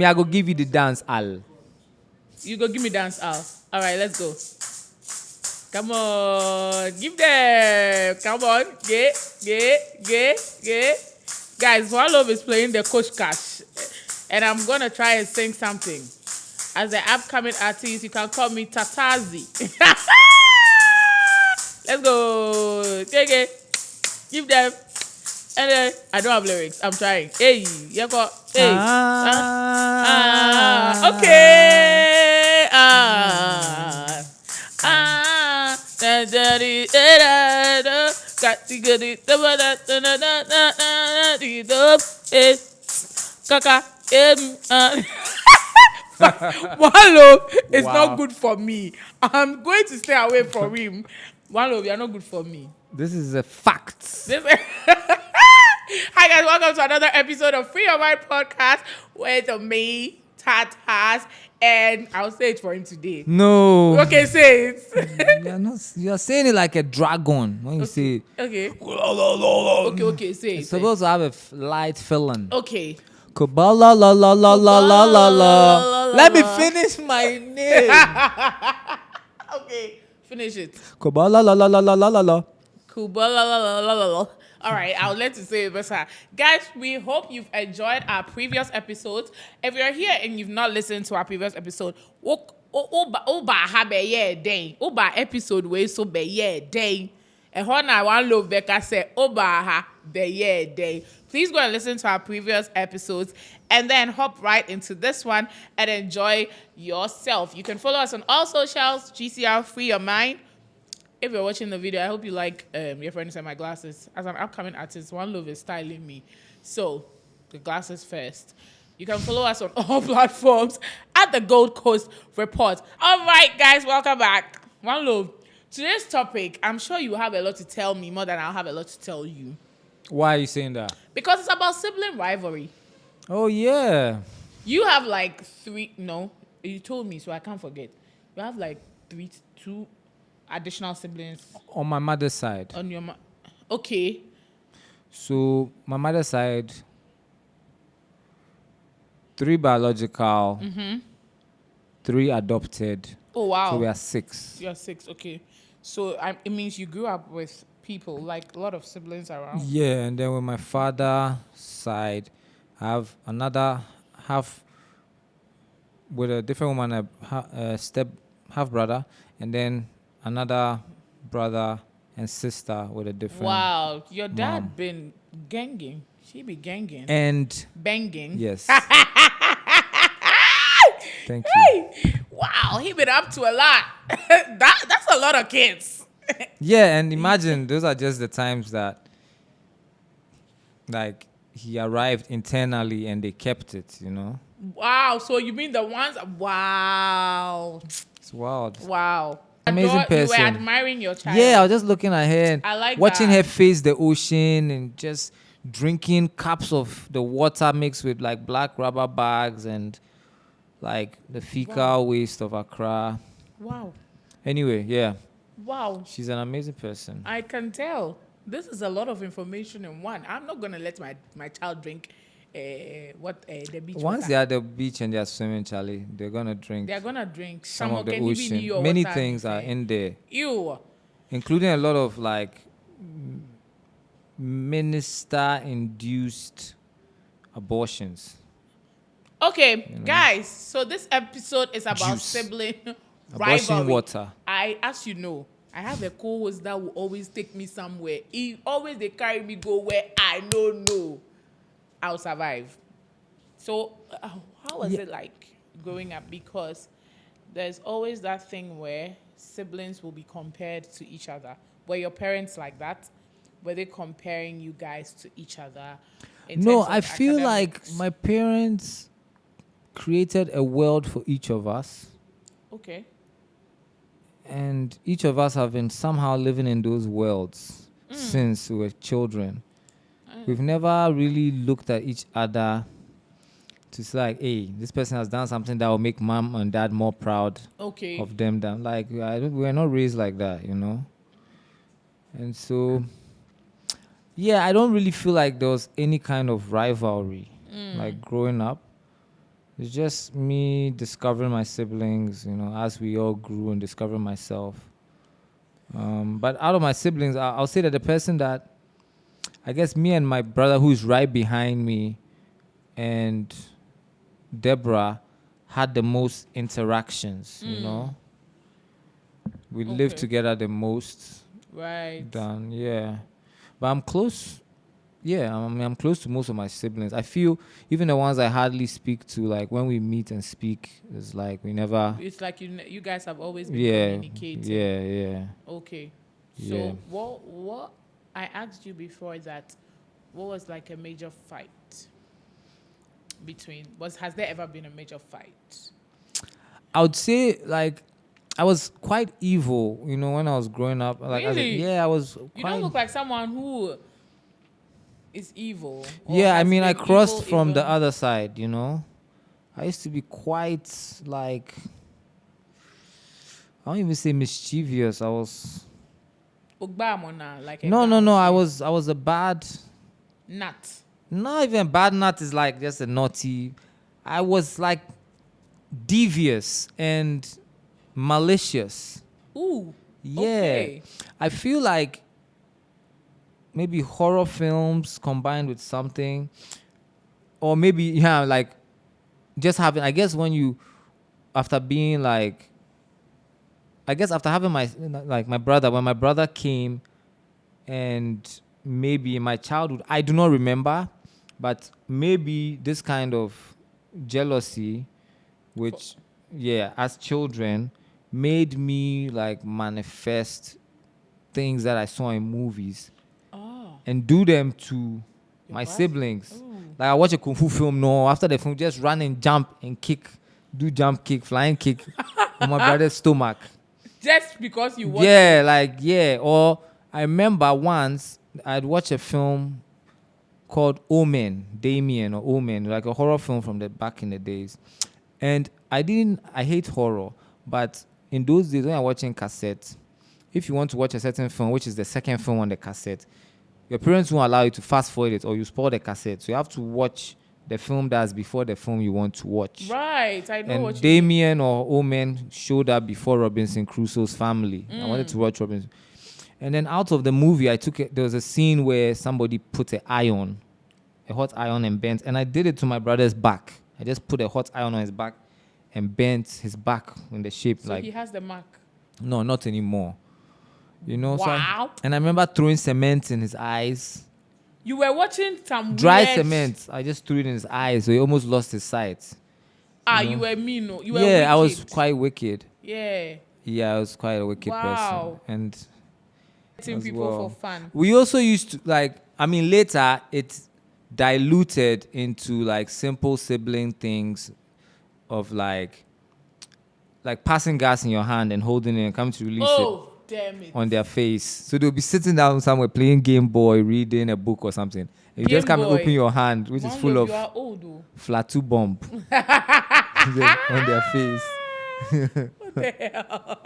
Me, I go give you the dance, Al. You go give me dance, Al. All right, let's go. Come on, give them. Come on, get. Guys, Wanlov is playing the Koshka, and I'm gonna try and sing something. As an upcoming artist, you can call me Tatazi. Let's go. Take it. Give them. And then I don't have lyrics. I'm trying. Hey, you go. Hey. Okay. Got to get it. Kaka. Wanlov is not good for me. I'm going to stay away from him. Wanlov, you're not good for me. This is a fact. Hi guys, welcome to another episode of Free Your Mind podcast with me, Tatas, and I'll say it for him today. No. Okay, say it. You're saying it like a dragon when you say it. Okay, say it. It's supposed to have a light feeling. Okay. Kubala la la la la la la la. Let me finish my name. Okay, finish it. Kubala la la la la la la la. Kubala. All right, I'll let you say it better. Guys, we hope you've enjoyed our previous episodes. If you're here and you've not listened to our previous episode, Oba episode way so be day. And Hona Wanlov Becca said Oba be day. Please go and listen to our previous episodes and then hop right into this one and enjoy yourself. You can follow us on all socials, GCR Free Your Mind. If you're watching the video, I hope you like your friends and my glasses. As an upcoming artist, Wanlov is styling me. So, the glasses first. You can follow us on all platforms at the Gold Coast Report. All right, guys, welcome back. Wanlov, today's topic, I'm sure you have a lot to tell me more than I'll have a lot to tell you. Why are you saying that? Because it's about sibling rivalry. Oh, yeah. You have like you told me, so I can't forget. You have like two additional siblings. On my mother's side. On your okay. So, my mother's side, 3 biological, 3 adopted. Oh, wow. So, we are 6. You're 6, okay. So, it means you grew up with people, like a lot of siblings around. Yeah, and then with my father's side, I have another half with a different woman, a half brother, and then another brother and sister with a different. Wow, your dad mom. Been ganging. She be ganging. And banging. yes. Thank you. Wow, he been up to a lot. That's a lot of kids. Yeah, and imagine those are just the times that, like, he arrived internally and they kept it, you know. Wow, so you mean the ones? Wow, It's wild. wow. Amazing person. You were admiring your child. Yeah, I was just looking at her and I like watching that. her face the ocean and just drinking cups of the water mixed with like black rubber bags and like the fecal waste of Accra. Wow. Anyway, yeah. Wow. She's an amazing person. I can tell. This is a lot of information in one. I'm not gonna let my child drink the beach Once water. they're at the beach and they're swimming, Charlie, they're gonna drink They're gonna drink some of the can even ocean. your Many water things are before. in there, Ew. including a lot of like minister-induced abortions. Okay, guys. So this episode is about Juice. sibling Abortion rivalry. water. As you know, I have a co-host that will always take me somewhere. They carry me go where I don't know. I'll survive. So how was it like growing up? Because there's always that thing where siblings will be compared to each other. Were your parents like that? Were they comparing you guys to each other? No, I feel like academics? my parents created a world for each of us. Okay. And each of us have been somehow living in those worlds since we were children. We've never really looked at each other to say like, hey, this person has done something that will make mom and dad more proud of them. Like, we're not raised like that, you know? And so, yeah, I don't really feel like there was any kind of rivalry, like growing up. It's just me discovering my siblings, as we all grew and discovering myself. But out of my siblings, I'll say that the person that I guess me and my brother, who's right behind me, and Deborah had the most interactions. We lived Okay. together the most. Right. Done, yeah. But I'm close. Yeah, I'm close to most of my siblings. I feel even the ones I hardly speak to, like when we meet and speak, it's like we never. It's like you guys have always been Yeah, communicating. yeah. Okay. Yeah. So what I asked you before that, what was like a major fight has there ever been a major fight? I would say like I was quite evil, when I was growing up. Like Really? I was You don't quite. look like someone who is evil. Or Yeah, I has mean, I been crossed evil from the even. other side. I used to be quite like I don't even say mischievous. I was Ogbamona, like a no. I gangster. was a bad. Nut. Not even bad. Nut is like just a naughty. I was like devious and malicious. Ooh. Yeah. Okay. I feel like maybe horror films combined with something, or maybe like just having. I guess when you after being like, I guess after having my brother, when my brother came, and maybe in my childhood, I do not remember, but maybe this kind of jealousy, which as children, made me like manifest things that I saw in movies Oh. and do them to Your my brother. siblings. Ooh. Like I watch a kung fu film, no, after the film, just run and jump and kick, do jump kick, flying kick on my brother's stomach. Just because you watch Yeah. Or I remember once I'd watch a film called Omen, Damien or Omen, like a horror film from the back in the days. And I hate horror, but in those days when you're watching cassette, if you want to watch a certain film, which is the second film on the cassette, your parents won't allow you to fast forward it or you spoil the cassette. So you have to watch the film that's before the film you want to watch. Right. I know what And you mean. Damien or Omen showed up before Robinson Crusoe's family. I wanted to watch Robinson. And then out of the movie, there was a scene where somebody put a hot iron and bent. And I did it to my brother's back. I just put a hot iron on his back and bent his back in the shape So he has the mark. no, not anymore. Wow. And I remember throwing cement in his eyes. You were watching some Dry weird cement. I just threw it in his eyes, so he almost lost his sight. You were mean. No? You were Yeah, wicked. I was quite wicked. Yeah. Yeah, I was quite a wicked Wow. person. And Hitting as people well. for fun. we also used to later it diluted into like simple sibling things of like passing gas in your hand and holding it and coming to release it Oh, damn it. on their face. So they'll be sitting down somewhere playing Game Boy, reading a book or something. And you just Game come and Boy. open your hand, which is full Wanlov, of you are old though. flatu bomb on their face. What the hell?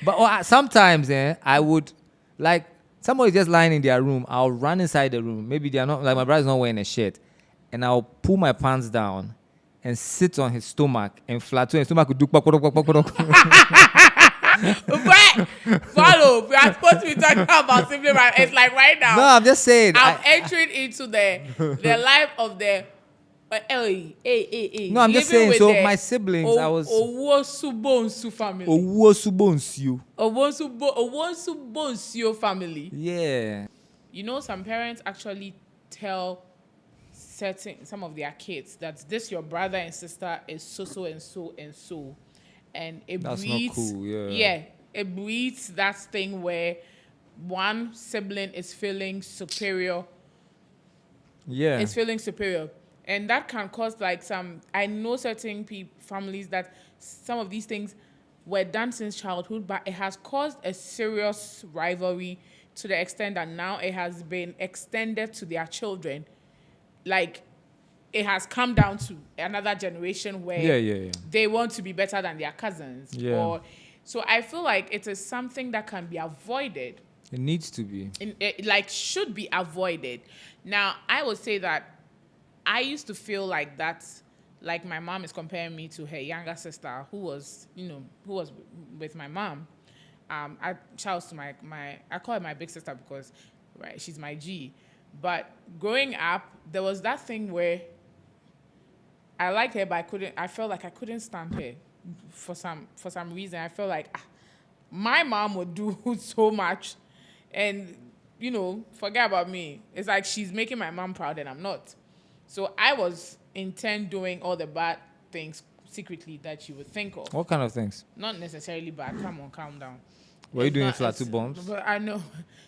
But sometimes I would like somebody just lying in their room. I'll run inside the room. Maybe they're not like my brother's not wearing a shirt, and I'll pull my pants down and sit on his stomach and flat his stomach would do. But follow. We are supposed to be talking about sibling rivalry. It's like right now. No, I'm just saying. I'm entering into the life of the. No, I'm just saying. with So the my siblings, I was Owosubonsu family. Owosubonsu. Owosubonsu family. Yeah. Some parents actually tell some of their kids that this your brother and sister is so and so and so, and it That's breeds. not cool. Yeah, it breeds that thing where one sibling is feeling superior. Yeah. Is feeling superior. And that can cause like I know certain families that some of these things were done since childhood, but it has caused a serious rivalry to the extent that now it has been extended to their children. Like, it has come down to another generation where they want to be better than their cousins. Yeah. So I feel like it is something that can be avoided. It needs to be. It should be avoided. Now, I would say that I used to feel like that like my mom is comparing me to her younger sister who was with my mom. I shouts to my I call her my big sister because right she's my G. But growing up, there was that thing where I liked her, but I felt like I couldn't stand her for some reason. I felt like my mom would do so much, and forget about me. It's like she's making my mom proud, and I'm not. So I was intent doing all the bad things secretly that you would think of. What kind of things? Not necessarily bad. Come on, calm down. Were you It's doing not- flat it's- two bombs? But I know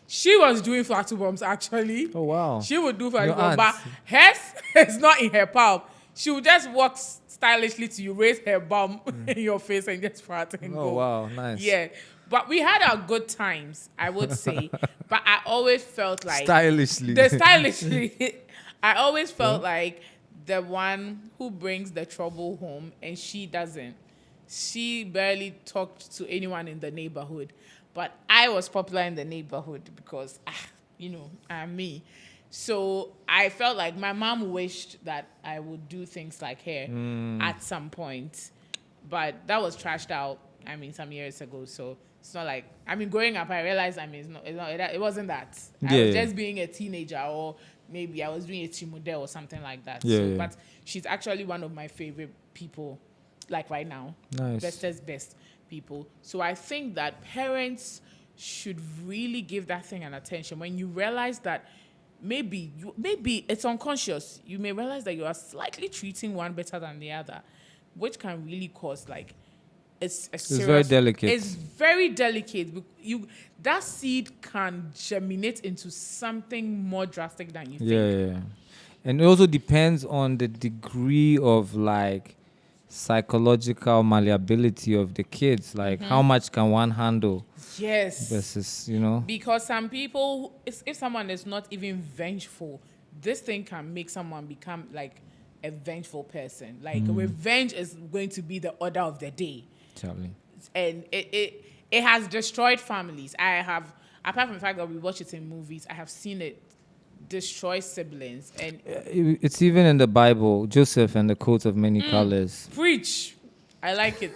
she was doing flat two bombs actually. Oh wow. She would do flat Your two bombs, but aunt. hers is not in her palm. She would just walk stylishly to you, raise her bum in your face, and just fart and Oh go. wow, nice. Yeah, but we had our good times, I would say. But I always felt like Stylishly. the stylishly. I always felt like the one who brings the trouble home, and she doesn't. She barely talked to anyone in the neighborhood, but I was popular in the neighborhood because, I'm me. So I felt like my mom wished that I would do things like her at some point, but that was trashed out. Some years ago. So it's not like growing up, I realized it wasn't that. I was just being a teenager, or maybe I was doing a Timude or something like that. Yeah. But she's actually one of my favorite people, like right now. Nice. Bestest best people. So I think that parents should really give that thing an attention. When you realize that maybe it's unconscious, you may realize that you are slightly treating one better than the other, which can really cause it's very delicate. It's very delicate. That seed can germinate into something more drastic than you think. Yeah. And it also depends on the degree of psychological malleability of the kids. How much can one handle? Yes. Versus, Because some people, if someone is not even vengeful, this thing can make someone become a vengeful person. Revenge is going to be the order of the day. Charlie. And it has destroyed families. I have, apart from the fact that we watch it in movies, I have seen it destroy siblings. And It's even in the Bible, Joseph and the coat of many colors. preach. I like it.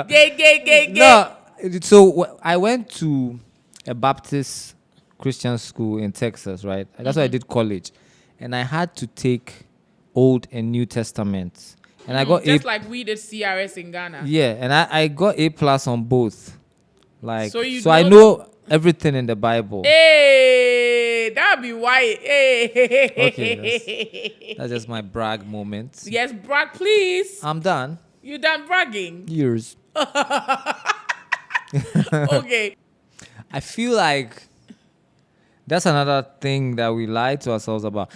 Gay. No, so I went to a Baptist Christian school in Texas, right? That's why I did college. And I had to take Old and New Testaments. And I got just like we did CRS in Ghana. Yeah, and I got A+ on both. So I know everything in the Bible. Hey, that'd be why. Hey. Okay, that's just my brag moment. Yes, brag, please. I'm done. You done bragging? Years. Okay. I feel like that's another thing that we lie to ourselves about.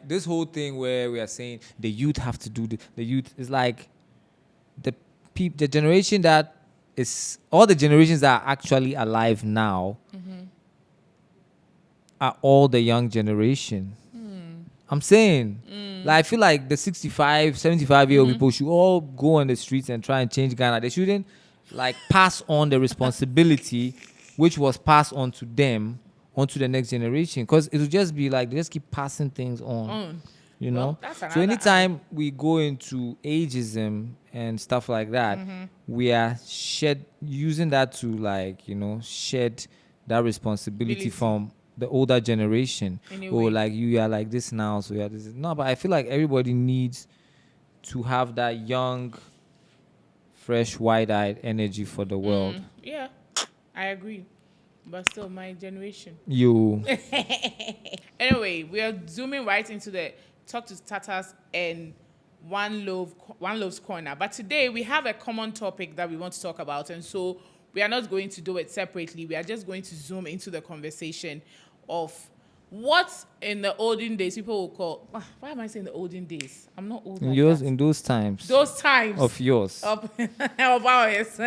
This whole thing where we are saying the youth have to do the youth is the generation that is all the generations that are actually alive now are all the young generation. I'm saying, I feel like the 65, 75-year-old people should all go on the streets and try and change Ghana. They shouldn't pass on the responsibility which was passed on to them onto the next generation, because it will just be they just keep passing things on. That's So another anytime we go into ageism and stuff like that, we are using that to shed that responsibility Ability. from the older generation. In a Or way. you are like this now, so you are this. No, but I feel like everybody needs to have that young, fresh, wide-eyed energy for the world. Yeah, I agree. But still, my generation. You. Anyway, we are zooming right into the talk to Tatas and Wanlov's corner. But today we have a common topic that we want to talk about, and so we are not going to do it separately. We are just going to zoom into the conversation of what in the olden days people will call. Why am I saying the olden days? I'm not old. Like that. In those times. Those times of yours. of ours,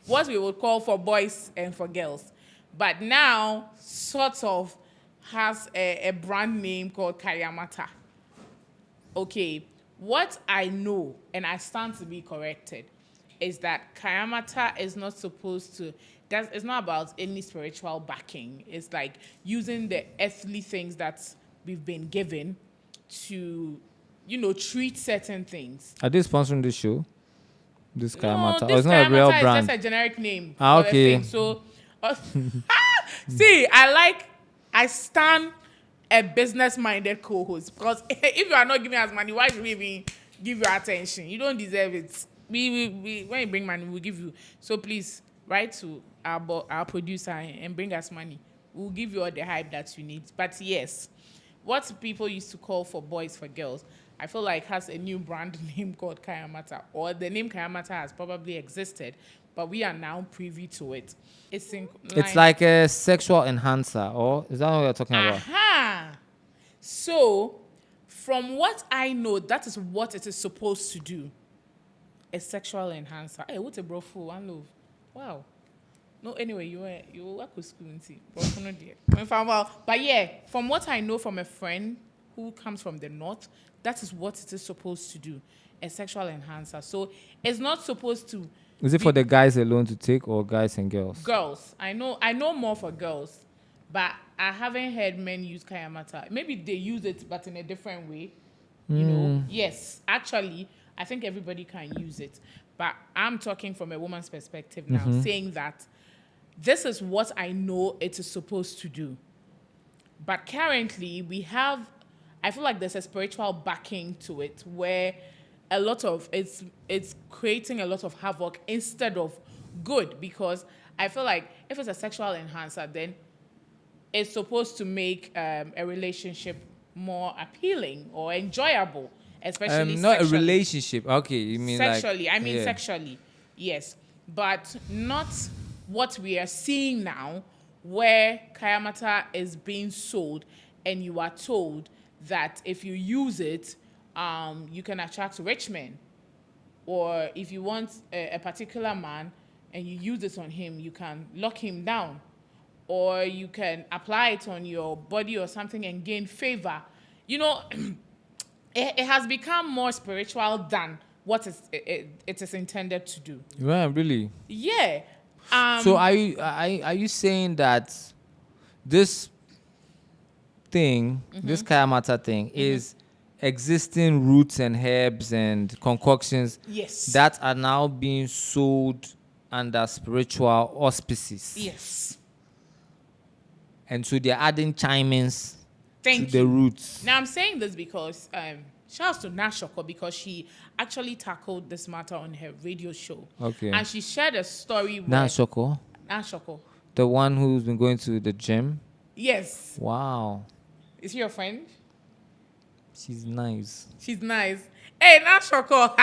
what we would call for boys and for girls. But now, sort of has a brand name called Kayamata. Okay, what I know, and I stand to be corrected, is that Kayamata is not supposed to, it's not about any spiritual backing. It's using the earthly things that we've been given to, treat certain things. Are they sponsoring this show? This No, Kayamata? this It's not a real Kayamata is brand. just a generic name Ah, for a okay. thing. So, see, I stand a business-minded co-host, because if you are not giving us money, why should we even give you attention? You don't deserve it. We when you bring money, we'll give you. So please write to our producer and bring us money. We'll give you all the hype that you need. But yes, what people used to call for boys for girls, I feel like has a new brand name called Kayamata, or the name Kayamata has probably existed, but we are now privy to it. It's like a sexual enhancer, or is that what you're talking about? Aha! So, from what I know, that is what it is supposed to do. A sexual enhancer. Hey, what a brofu, one love. Wow. No, anyway, you work with school and see. But yeah, from what I know from a friend who comes from the north, that is what it is supposed to do. A sexual enhancer. So it's not supposed to. Is it for the guys alone to take, or guys and girls? Girls. I know more for girls, but I haven't heard men use Kayamata. Maybe they use it, but in a different way. Yes, actually, I think everybody can use it. But I'm talking from a woman's perspective now, saying that this is what I know it is supposed to do. But currently, I feel like there's a spiritual backing to it, where a lot of it's creating a lot of havoc instead of good, because I feel like if it's a sexual enhancer, then it's supposed to make a relationship more appealing or enjoyable, especially not sexually. a relationship. Okay, you mean Sexually, like, I mean sexually, yes, but not what we are seeing now, where Kayamata is being sold, and you are told that if you use it, you can attract rich men, or if you want a particular man and you use it on him, you can lock him down, or you can apply it on your body or something and gain favor. It has become more spiritual than what it is intended to do. Yeah, really. Yeah. So are you saying that this thing, this Kayamata thing, is existing roots and herbs and concoctions Yes. that are now being sold under spiritual auspices? Yes. And so they're adding chimings to Thank the you. roots. Now I'm saying this because shout out to Nashoko, because she actually tackled this matter on her radio show. Okay. And she shared a story with Nashoko, Nashoko. the one who's been going to the gym. Yes. Wow. Is she your friend? She's nice. She's nice. Hey, Nashoko.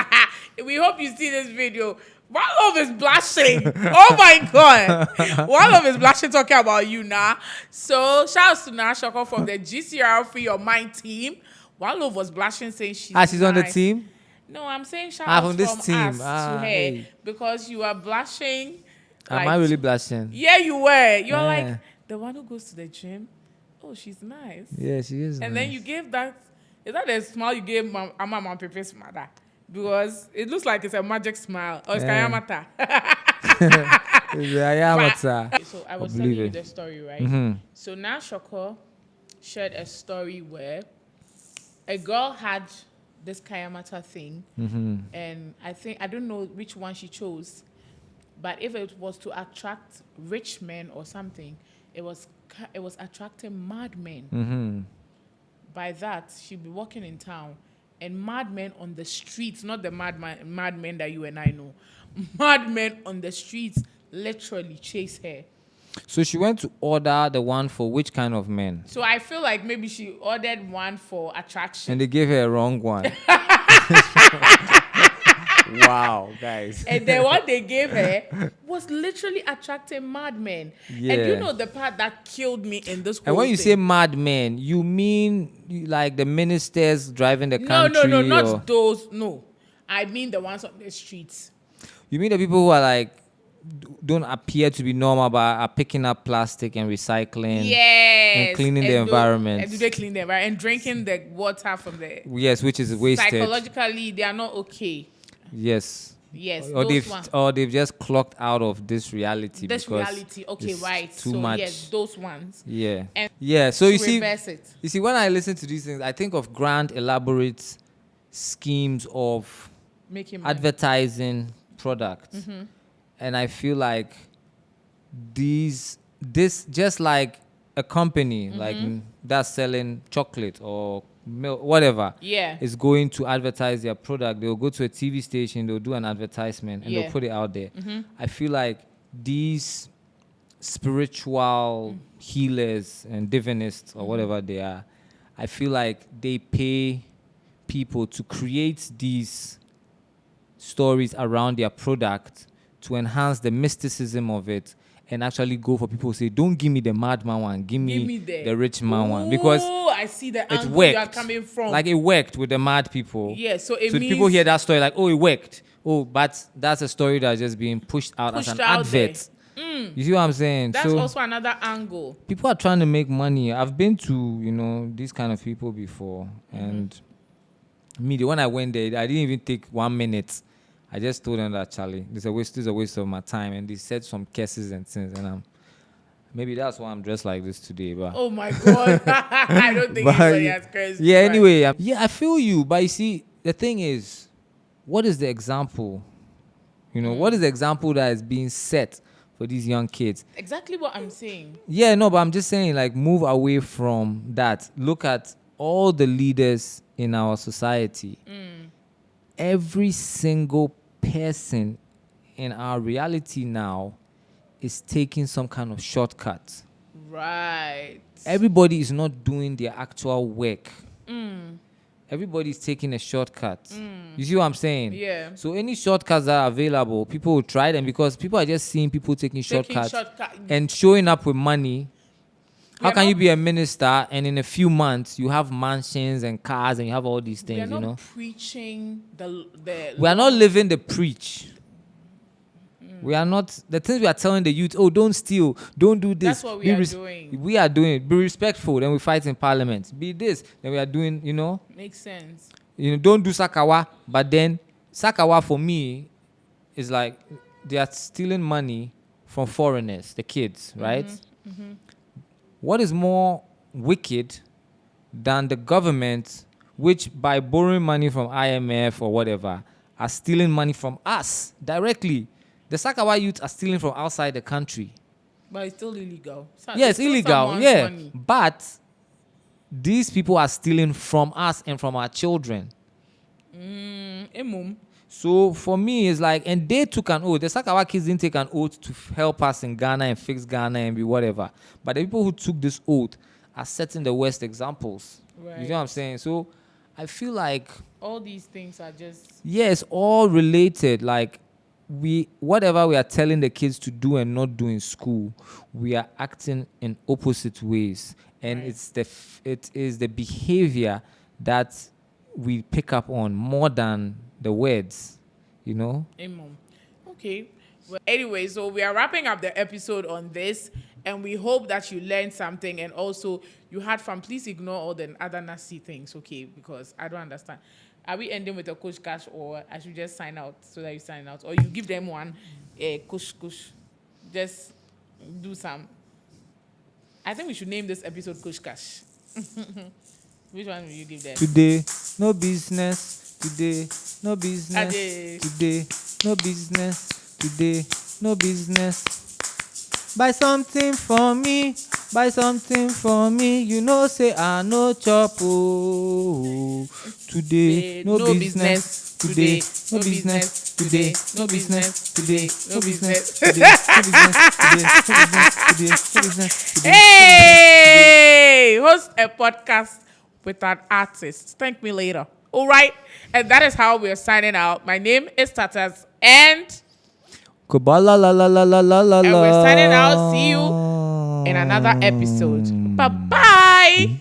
We hope you see this video. Wanlov is blushing. Oh my God. Wanlov is blushing talking about you now. So shout out to Nashoko from the GCR Free Your Mind team. Wanlov was blushing saying she's She's on the nice. team? No, I'm saying shout out from this from team. us to her, Hey. because you are blushing. Am I really blushing? Yeah, you were. You're Yeah. like the one who goes to the gym. Oh, she's nice. Yeah, she is. And nice. then you gave that. Is that the smile you gave Mama Pepe's mother? Because it looks like it's a magic smile. Or it's Kayamata. Kayamata. So I was telling you the story, right? So now Shoko shared a story where a girl had this Kayamata thing, and I don't know which one she chose, but if it was to attract rich men or something, it was attracting madmen. By that, she'd be walking in town, and madmen on the streets, not the madmen that you and I know, madmen on the streets literally chase her. So she went to order the one for which kind of men? So I feel like maybe she ordered one for attraction. And they gave her a wrong one. Wow, guys. And then what they gave her was literally attracting madmen. Yeah. And you know the part that killed me in this whole And when you thing? say madmen, you mean like the ministers driving the country? No, or not those. No. I mean the ones on the streets. You mean the people who are like don't appear to be normal but are picking up plastic and recycling? Yes. And cleaning the environment. And do they clean the environment? And drinking the water from the... Yes, which is wasted. Psychologically, they are not okay. Yes. Yes, or those ones. they've just clocked out of this reality. This because reality, okay, it's right. too So much. yes, those ones. Yeah. And Yeah. So to you reverse it. see, when I listen to these things, I think of grand, elaborate schemes of Making money. advertising products, and I feel like this just like a company like that's selling chocolate or milk, whatever, Yeah. is going to advertise their product. They'll go to a TV station, they'll do an advertisement, and Yeah. they'll put it out there. I feel like these spiritual healers and divinists or whatever they are, I feel like they pay people to create these stories around their product to enhance the mysticism of it, and actually go for people who say, don't give me the madman one, give me the rich man one, because I see the it angle worked. you are coming from. Like it worked with the mad people. Yeah, so it so means people hear that story like, oh, it worked. Oh, but that's a story that's just being pushed out as Pushed an out advert. You see what I'm saying? that's so also another angle. people are trying to make money. I've been to, these kind of people before. And when I went there, I didn't even take 1 minute. I just told them that, Charlie, this is a waste of my time. And they said some curses and things. And maybe that's why I'm dressed like this today. But Oh my God. I don't think But anybody has cursed yeah, you, anyway, I feel you. But you see, the thing is, what is the example? What is the example that is being set for these young kids? Exactly what I'm saying. Yeah, no, but I'm just saying, like, move away from that. Look at all the leaders in our society. Every single person in our reality now is taking some kind of shortcut. Right. Everybody is not doing their actual work. Everybody's taking a shortcut. You see what I'm saying? Yeah. So any shortcuts that are available, people will try them because people are just seeing people taking shortcuts and showing up with money. How can you be a minister and in a few months you have mansions and cars and you have all these things, We are not preaching We are not living the preach. We are not, the things we are telling the youth, oh, don't steal, don't do this. That's what we are doing. We are doing it. Be respectful, then we fight in parliament. Be this, then we are doing, Makes sense. don't do Sakawa. But then Sakawa for me is like they are stealing money from foreigners, the kids, right? What is more wicked than the government, which by borrowing money from IMF or whatever, are stealing money from us directly? The Sakawa youth are stealing from outside the country. But it's still illegal. Yes, still illegal. Yeah. money. But these people are stealing from us and from our children. So for me, it's like, and they took an oath. The Sakawa kids didn't take an oath to help us in Ghana and fix Ghana and be whatever. But the people who took this oath are setting the worst examples. Right. You know what I'm saying? So I feel like all these things are just all related. Like whatever we are telling the kids to do and not do in school, we are acting in opposite ways. And right. it is the behavior that we pick up on more than the words, Amen. Okay. Well, anyway, so we are wrapping up the episode on this, and we hope that you learned something and also you had fun. Please ignore all the other nasty things, okay? Because I don't understand. Are we ending with a Koshka, or I should just sign out so that you sign out? Or you give them one, Kosh. Just do some. I think we should name this episode Koshka. Which one will you give them? Today, no business. Today, no business. Ade. Today, no business. Today, no business. Buy something for me. Buy something for me. You know, say I no chop. Oh. Today, no business. Today, no business. Today, no business. Today, no business. Today, no business. Today, no business. Hey! Host a podcast with an artist. Thank me later. All right. And that is how we're signing out. My name is Tatas and Kubala la la la la la la. And we're signing out. See you in another episode. Bye-bye.